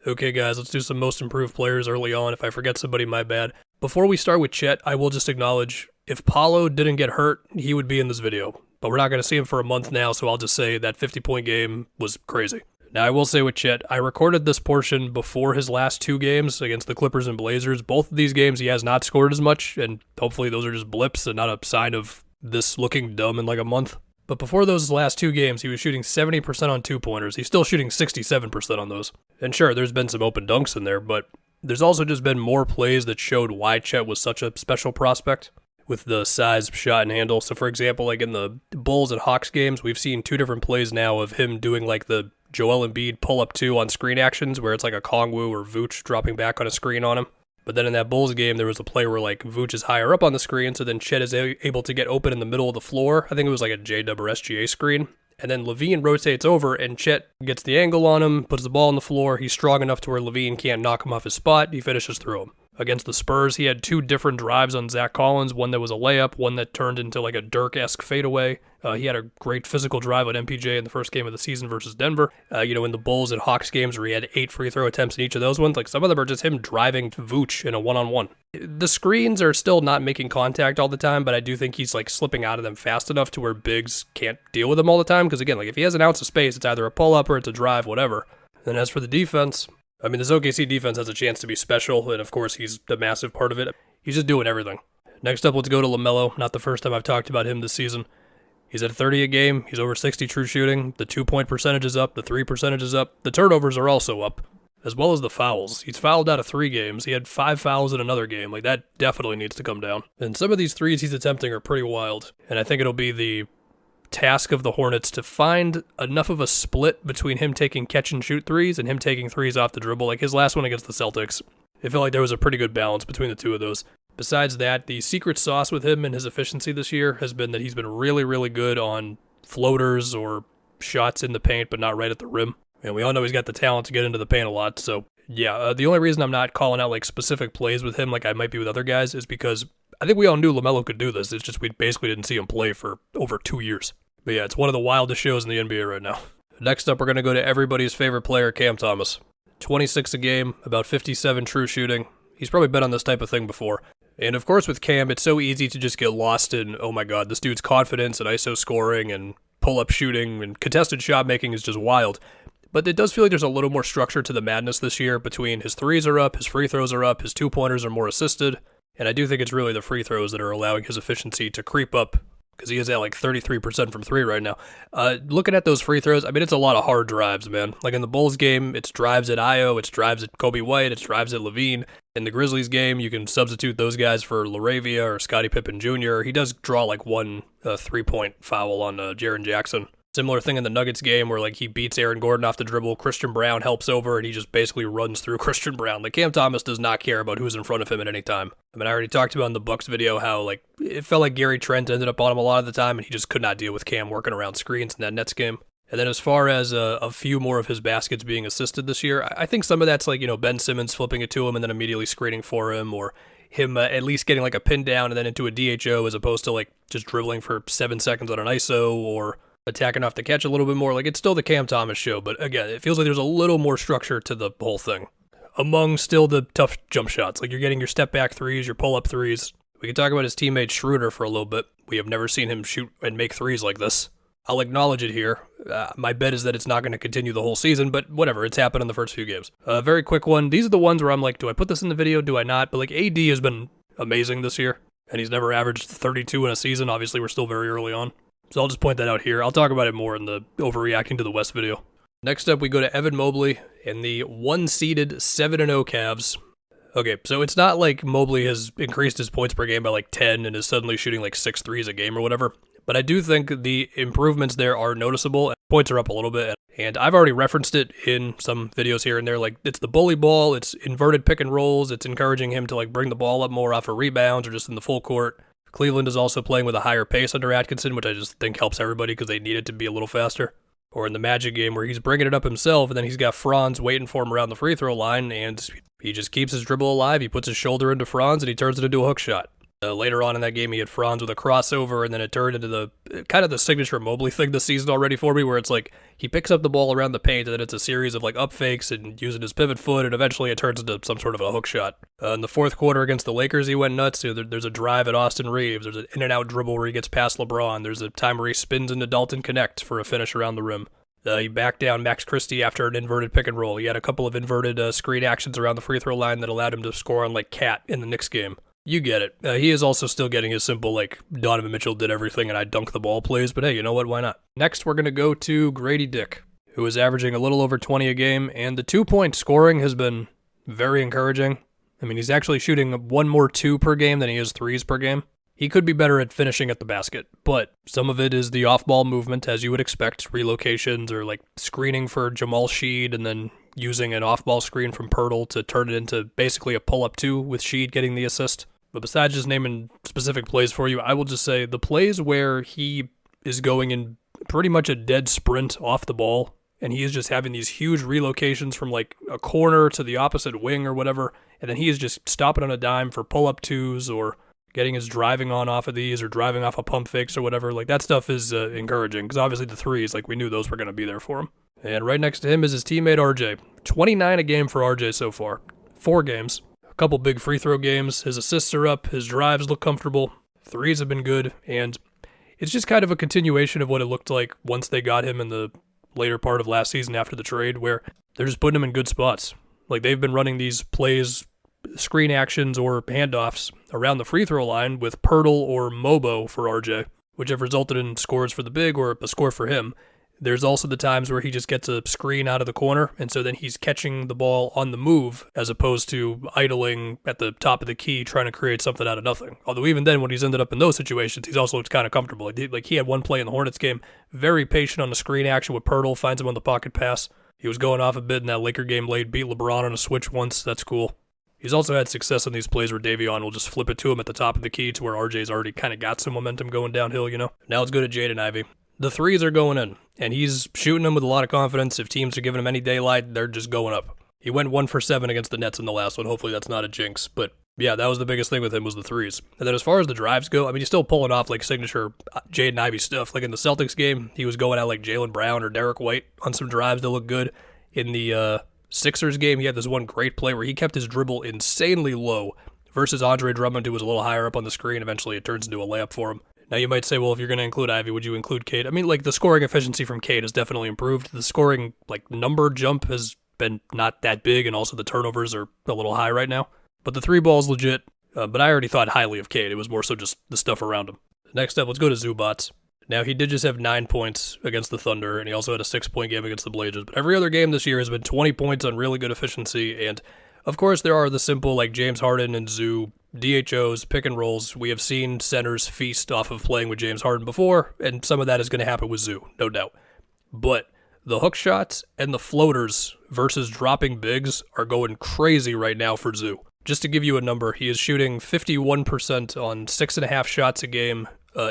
Okay guys, let's do some most improved players early on. If I forget somebody, my bad. Before we start with Chet, I will just acknowledge, if Paulo didn't get hurt, he would be in this video. But we're not going to see him for a month now, so I'll just say that 50-point game was crazy. Now, I will say with Chet, I recorded this portion before his last two games against the Clippers and Blazers. Both of these games, he has not scored as much, and hopefully those are just blips and not a sign of this looking dumb in like a month. But before those last two games, he was shooting 70% on two-pointers. He's still shooting 67% on those. And sure, there's been some open dunks in there, but there's also just been more plays that showed why Chet was such a special prospect with the size, shot, and handle. So for example, like in the Bulls and Hawks games, we've seen two different plays now of him doing like the Joel Embiid pull-up two on screen actions where it's like a Kongwu or Vooch dropping back on a screen on him. But then in that Bulls game, there was a play where like Vooch is higher up on the screen, so then Chet is able to get open in the middle of the floor. I think it was like a J-Dub or SGA screen. And then Levine rotates over, and Chet gets the angle on him, puts the ball on the floor. He's strong enough to where Levine can't knock him off his spot. He finishes through him. Against the Spurs, he had two different drives on Zach Collins, one that was a layup, one that turned into like a Dirk-esque fadeaway. He had a great physical drive on MPJ in the first game of the season versus Denver. In the Bulls and Hawks games where he had 8 free throw attempts in each of those ones, like some of them are just him driving to Vooch in a one-on-one. The screens are still not making contact all the time, but I do think he's like slipping out of them fast enough to where bigs can't deal with him all the time, because again, like if he has an ounce of space, it's either a pull-up or it's a drive, whatever. And as for the defense, I mean, this OKC defense has a chance to be special, and of course, he's a massive part of it. He's just doing everything. Next up, let's go to Lamelo. Not the first time I've talked about him this season. He's at 30 a game. He's over 60 true shooting. The 2-point percentage is up. The 3 percentage is up. The turnovers are also up, as well as the fouls. He's fouled out of 3 games. He had 5 fouls in another game. Like, that definitely needs to come down. And some of these threes he's attempting are pretty wild, and I think it'll be the task of the Hornets to find enough of a split between him taking catch and shoot threes and him taking threes off the dribble. Like his last one against the Celtics, it felt like there was a pretty good balance between the two of those. Besides that, the secret sauce with him and his efficiency this year has been that he's been really, really good on floaters or shots in the paint, but not right at the rim. And we all know he's got the talent to get into the paint a lot. So yeah, the only reason I'm not calling out like specific plays with him like I might be with other guys is because I think we all knew LaMelo could do this. It's just we basically didn't see him play for over 2 years. But yeah, it's one of the wildest shows in the NBA right now. Next up, we're going to go to everybody's favorite player, Cam Thomas. 26 a game, about 57 true shooting. He's probably been on this type of thing before. And of course with Cam, it's so easy to just get lost in, oh my god, this dude's confidence and ISO scoring and pull-up shooting and contested shot making is just wild. But it does feel like there's a little more structure to the madness this year between his threes are up, his free throws are up, his two-pointers are more assisted. And I do think it's really the free throws that are allowing his efficiency to creep up, because he is at like 33% from 3 right now. Looking at those free throws, I mean, it's a lot of hard drives, man. Like in the Bulls game, it's drives at Io, it's drives at Kobe White, it's drives at Levine. In the Grizzlies game, you can substitute those guys for LaRavia or Scottie Pippen Jr. He does draw like one 3-point foul on Jaren Jackson. Similar thing in the Nuggets game where like he beats Aaron Gordon off the dribble, Christian Brown helps over, and he just basically runs through Christian Brown. Like Cam Thomas does not care about who's in front of him at any time. I mean, I already talked about in the Bucks video how like it felt like Gary Trent ended up on him a lot of the time, and he just could not deal with Cam working around screens in that Nets game. And then as far as a few more of his baskets being assisted this year, I think some of that's like, Ben Simmons flipping it to him and then immediately screening for him, or him at least getting like a pin down and then into a DHO as opposed to like just dribbling for 7 seconds on an ISO or attacking off the catch a little bit more. Like it's still the Cam Thomas show, but again, it feels like there's a little more structure to the whole thing. Among still the tough jump shots, like you're getting your step back threes, your pull up threes. We can talk about his teammate Schroeder for a little bit. We have never seen him shoot and make threes like this. I'll acknowledge it here. My bet is that it's not going to continue the whole season, but whatever, it's happened in the first few games. Very quick one. These are the ones where I'm like, do I put this in the video? Do I not? But like AD has been amazing this year, and he's never averaged 32 in a season. Obviously, we're still very early on. So I'll just point that out here. I'll talk about it more in the overreacting to the West video. Next up, we go to Evan Mobley and the one-seeded 7-0 Cavs. Okay, so it's not like Mobley has increased his points per game by like 10 and is suddenly shooting like 6 threes a game or whatever. But I do think the improvements there are noticeable. Points are up a little bit. And I've already referenced it in some videos here and there. Like, it's the bully ball, it's inverted pick and rolls, it's encouraging him to like bring the ball up more off of rebounds or just in the full court. Cleveland is also playing with a higher pace under Atkinson, which I just think helps everybody because they need it to be a little faster. Or in the Magic game where he's bringing it up himself, and then he's got Franz waiting for him around the free throw line, and he just keeps his dribble alive. He puts his shoulder into Franz, and he turns it into a hook shot. Later on in that game, he had Franz with a crossover, and then it turned into the kind of the signature Mobley thing this season already for me, where it's like he picks up the ball around the paint, and then it's a series of like up fakes and using his pivot foot, and eventually it turns into some sort of a hook shot. In the fourth quarter against the Lakers, he went nuts. There's a drive at Austin Reeves. There's an in-and-out dribble where he gets past LeBron. There's a time where he spins into Dalton Connect for a finish around the rim. He backed down Max Christie after an inverted pick and roll. He had a couple of inverted screen actions around the free throw line that allowed him to score on like Cat in the Knicks game. You get it. He is also still getting his simple, like, Donovan Mitchell did everything and I dunk the ball plays, but hey, you know what? Why not? Next, we're going to go to Grady Dick, who is averaging a little over 20 a game, and the 2-point scoring has been very encouraging. I mean, he's actually shooting one more 2 per game than he is 3s per game. He could be better at finishing at the basket, but some of it is the off-ball movement, as you would expect, relocations or, like, screening for Jamal Sheed and then using an off-ball screen from Pirtle to turn it into basically a pull-up 2 with Sheed getting the assist. But besides just naming specific plays for you, I will just say the plays where he is going in pretty much a dead sprint off the ball, and he is just having these huge relocations from like a corner to the opposite wing or whatever, and then he is just stopping on a dime for pull-up 2s or getting his driving on off of these or driving off a pump fakes or whatever. Like that stuff is encouraging because obviously the 3s, like we knew those were going to be there for him. And right next to him is his teammate RJ. 29 a game for RJ so far. 4 games. Couple big free throw games, his assists are up, his drives look comfortable, 3s have been good, and it's just kind of a continuation of what it looked like once they got him in the later part of last season after the trade, where they're just putting him in good spots. Like they've been running these plays, screen actions or handoffs around the free throw line with Pirtle or Mobo for RJ, which have resulted in scores for the big or a score for him. There's also the times where he just gets a screen out of the corner, and so then he's catching the ball on the move as opposed to idling at the top of the key trying to create something out of nothing. Although even then, when he's ended up in those situations, he's also looked kind of comfortable. Like he had one play in the Hornets game, very patient on the screen action with Pirtle, finds him on the pocket pass. He was going off a bit in that Laker game late, beat LeBron on a switch once, that's cool. He's also had success in these plays where Davion will just flip it to him at the top of the key to where RJ's already kind of got some momentum going downhill, you know? Now let's go to Jaden Ivey. The 3s are going in, and he's shooting them with a lot of confidence. If teams are giving him any daylight, they're just going up. He went 1 for 7 against the Nets in the last one. Hopefully that's not a jinx. But yeah, that was the biggest thing with him was the 3s. And then as far as the drives go, I mean, he's still pulling off like signature Jaden Ivey stuff. Like in the Celtics game, he was going out like Jaylen Brown or Derek White on some drives that look good. In the Sixers game, he had this one great play where he kept his dribble insanely low versus Andre Drummond, who was a little higher up on the screen. Eventually it turns into a layup for him. Now you might say, well, if you're going to include Ivy, would you include Cade? I mean, like the scoring efficiency from Cade has definitely improved. The scoring like number jump has been not that big, and also the turnovers are a little high right now. But the 3 ball's legit, but I already thought highly of Cade. It was more so just the stuff around him. Next up, let's go to Zubac. Now he did just have 9 points against the Thunder, and he also had a 6-point game against the Blazers. But every other game this year has been 20 points on really good efficiency, and of course there are the simple like James Harden and Zoo DHOs, pick and rolls. We have seen centers feast off of playing with James Harden before, and some of that is going to happen with Zoo, no doubt. But the hook shots and the floaters versus dropping bigs are going crazy right now for Zoo. Just to give you a number, he is shooting 51% on 6.5 shots a game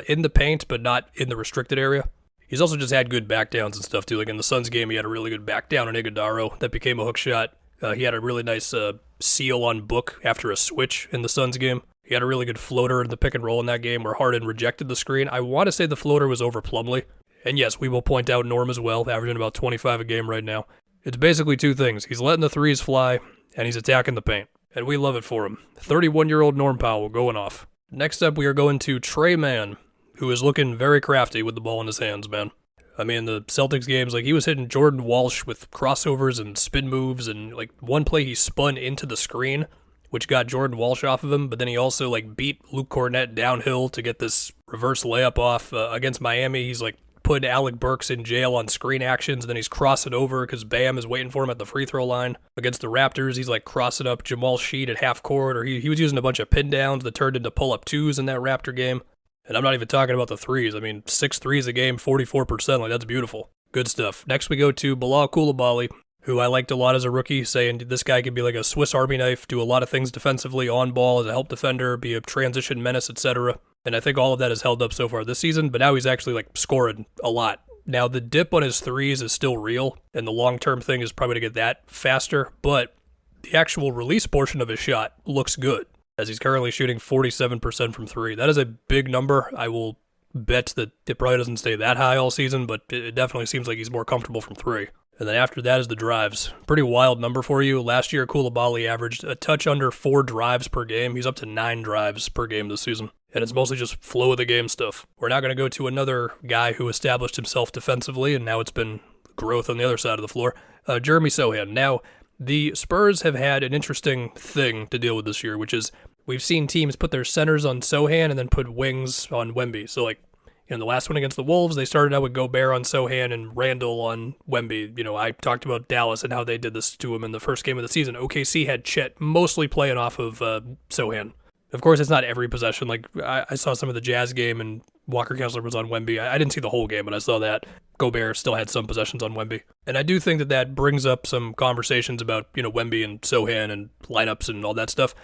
in the paint, but not in the restricted area. He's also just had good backdowns and stuff too. Like in the Suns game, he had a really good backdown on Iguodaro that became a hook shot. He had a really nice seal on Book after a switch in the Suns game. He had a really good floater in the pick and roll in that game where Harden rejected the screen. I want to say the floater was over Plumlee. And yes, we will point out Norm as well, averaging about 25 a game right now. It's basically 2 things. He's letting the 3s fly, and he's attacking the paint. And we love it for him. 31-year-old Norm Powell going off. Next up, we are going to Trey Mann, who is looking very crafty with the ball in his hands, man. I mean, the Celtics games, like, he was hitting Jordan Walsh with crossovers and spin moves, and, like, one play he spun into the screen, which got Jordan Walsh off of him, but then he also, like, beat Luke Cornett downhill to get this reverse layup off. Against Miami, he's, like, putting Alec Burks in jail on screen actions, and then he's crossing over because Bam is waiting for him at the free throw line. Against the Raptors, he's, like, crossing up Jamal Sheed at half court, or he was using a bunch of pin downs that turned into pull-up 2s in that Raptor game. And I'm not even talking about the 3s. I mean, 6 3s a game, 44%. Like, that's beautiful. Good stuff. Next, we go to Bilaal Coulibaly, who I liked a lot as a rookie, saying this guy can be like a Swiss Army knife, do a lot of things defensively, on ball, as a help defender, be a transition menace, etc. And I think all of that has held up so far this season, but now he's actually, like, scoring a lot. Now, the dip on his 3s is still real, and the long-term thing is probably to get that faster, but the actual release portion of his shot looks good. as he's currently shooting 47% from 3. That is a big number. I will bet that it probably doesn't stay that high all season, but it definitely seems like he's more comfortable from 3. And then after that is the drives. Pretty wild number for you. Last year, Coulibaly averaged a touch under 4 drives per game. He's up to 9 drives per game this season. And it's mostly just flow of the game stuff. We're now going to go to another guy who established himself defensively, and now it's been growth on the other side of the floor. Jeremy Sochan. Now, the Spurs have had an interesting thing to deal with this year, which is we've seen teams put their centers on Sochan and then put wings on Wemby. So, like, in the last one against the Wolves, they started out with Gobert on Sochan and Randall on Wemby. You know, I talked about Dallas and how they did this to him in the first game of the season. OKC had Chet mostly playing off of Sochan. Of course, it's not every possession. Like, I saw some of the Jazz game and Walker Kessler was on Wemby. I didn't see the whole game, but I saw that. Gobert still had some possessions on Wemby. And I do think that that brings up some conversations about, you know, Wemby and Sochan and lineups and all that stuff.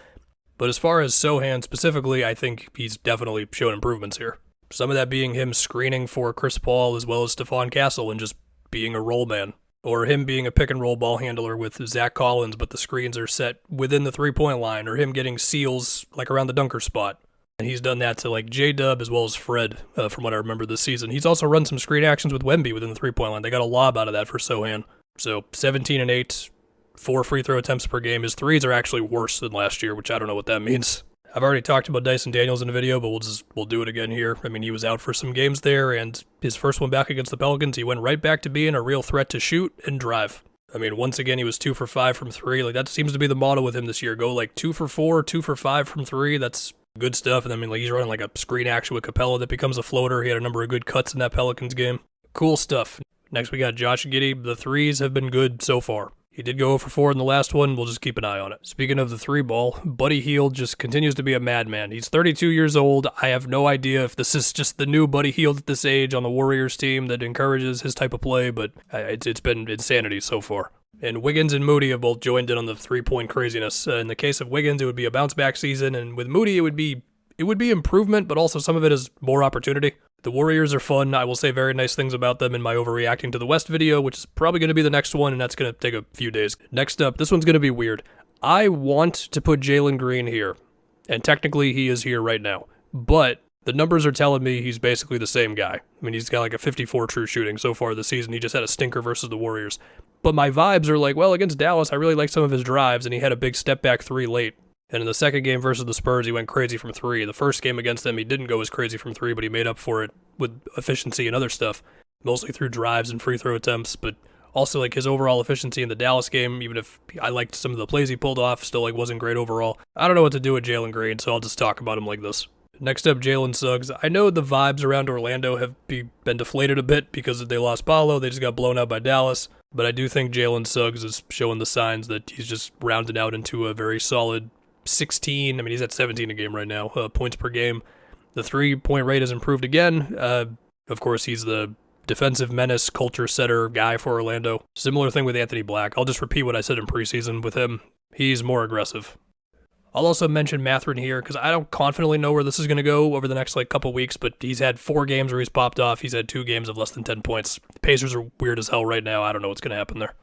But as far as Sochan specifically, I think he's definitely shown improvements here. Some of that being him screening for Chris Paul as well as Stephon Castle and just being a roll man. Or him being a pick-and-roll ball handler with Zach Collins, but the screens are set within the three-point line. Or him getting seals, like, around the dunker spot. And he's done that to, like, J-Dub as well as Fred, from what I remember this season. He's also run some screen actions with Wemby within the three-point line. They got a lob out of that for Sochan. So 17 and 8, 4 free throw attempts per game. His threes are actually worse than last year, which I don't know what that means. I've already talked about Dyson Daniels in a video, but we'll do it again here. I mean, he was out for some games there, and his first one back against the Pelicans, he went right back to being a real threat to shoot and drive. I mean, once again, he was 2 for 5 from 3. Like, that seems to be the motto with him this year. Go, like, 2 for 4, 2 for 5 from 3. That's good stuff. And I mean, like, he's running, like, a screen action with Capella that becomes a floater. He had a number of good cuts in that Pelicans game. Cool stuff. Next, we got Josh Giddey. The threes have been good so far. He did go 0 for 4 in the last one. We'll just keep an eye on it. Speaking of the 3-ball, Buddy Hield just continues to be a madman. He's 32 years old. I have no idea if this is just the new Buddy Hield at this age on the Warriors team that encourages his type of play, but it's been insanity so far. And Wiggins and Moody have both joined in on the 3-point craziness. In the case of Wiggins, it would be a bounce-back season, and with Moody, it would be improvement, but also some of it is more opportunity. The Warriors are fun. I will say very nice things about them in my overreacting to the West video, which is probably going to be the next one, and that's going to take a few days. Next up, this one's going to be weird. I want to put Jaylen Green here, and technically he is here right now, but the numbers are telling me he's basically the same guy. I mean, he's got like a 54 true shooting so far this season. He just had a stinker versus the Warriors. But my vibes are like, well, against Dallas, I really like some of his drives, and he had a big step-back 3 late. And in the second game versus the Spurs, he went crazy from 3. The first game against them, he didn't go as crazy from 3, but he made up for it with efficiency and other stuff, mostly through drives and free throw attempts, but also like his overall efficiency in the Dallas game, even if I liked some of the plays he pulled off, still like wasn't great overall. I don't know what to do with Jaylen Green, so I'll just talk about him like this. Next up, Jaylen Suggs. I know the vibes around Orlando have been deflated a bit because they lost Paolo. They just got blown out by Dallas. But I do think Jaylen Suggs is showing the signs that he's just rounded out into a very solid 16. I mean, he's at 17 a game right now, points per game. The 3-point rate has improved again. Of course, he's the defensive menace, culture setter guy for Orlando. Similar thing with Anthony Black. I'll just repeat what I said in preseason with him. He's more aggressive. I'll also mention Mathurin here because I don't confidently know where this is going to go over the next couple weeks, but he's had 4 games where he's popped off. He's had 2 games of less than 10 points. The Pacers are weird as hell right now. I don't know what's going to happen there.